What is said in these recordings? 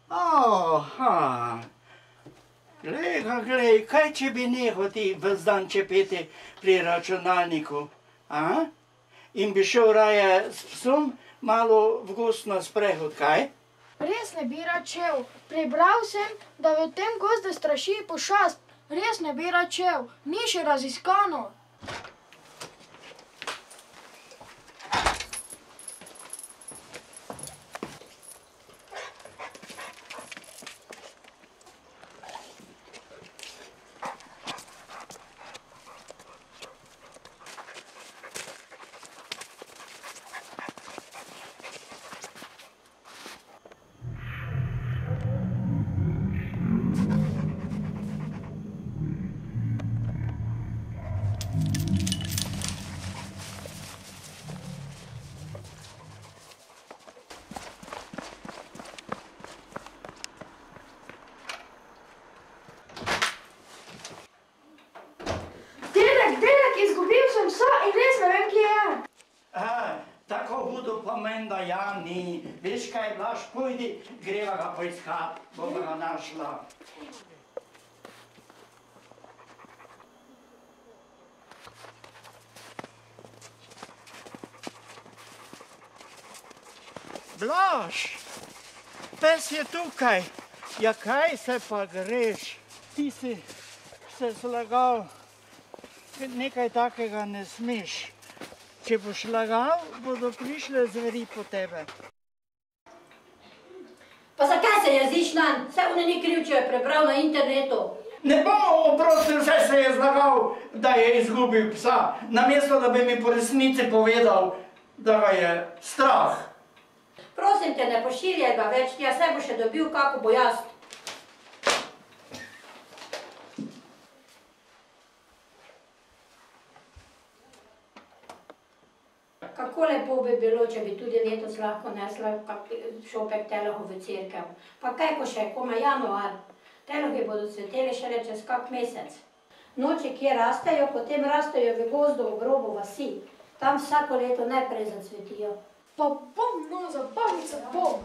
Aha. Glej, kaj če bi nehal ti ves dan čepeti pri računalniku, a? In bi šel raje s psom malo v gozd na sprehod, kaj? Res ne bi rad šel. Prebral sem, da v tem gozdu straši pošast. Res ne bi rad šel. Ni še raziskano. Izgubil sem psa in res ne vem, kje je. Tako hudo pa menda ja ni. Veš kaj, Blaž, pojdi, greva ga poiskat, bova ga našla. Blaž, pes je tukaj. Ja, kaj se pa greš? Ti si se zlagal. Nekaj takega ne smeš. Če boš lagal, bodo prišle zveri po tebe. Pa zakaj se jeziš nanj? Saj on ni kriv, če je prebral na internetu. Ne bo, oprostil, saj se je zlagal, da je izgubil psa. Namesto, da bi mi po resnici povedal, da ga je strah. Prosim te, ne pošiljaj ga več, ja saj bo še dobil kako bojast. Kako lepo bi bilo, če bi tudi letos lahko nesla kak šopek telohov v cerkev. Pa kaj, ko še je komaj januar, telohi bodo cveteli šele čez kak mesec. Noči, kje rastejo, potem rastejo v gozdu ob robu vasi. Tam vsako leto najprej zacvetijo. Pa bom, no, zabavnica bom.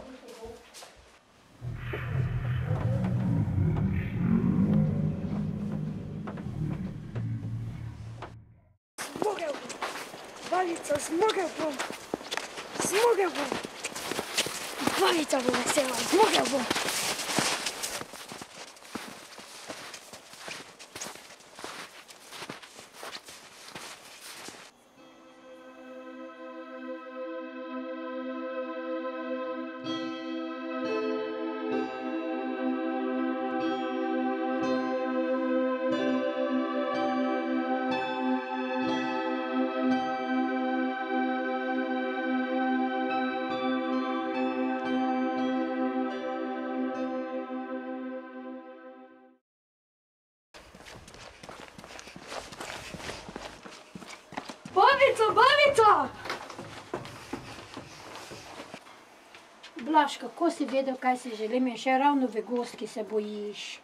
Zmogel bom. Balica, zmogel bom. Zmogel bom. Balica bo vesela, zmogel bom. Babica! Blaž, kako si vedel, kaj si želim, in še ravno v gozd, ki se bojiš?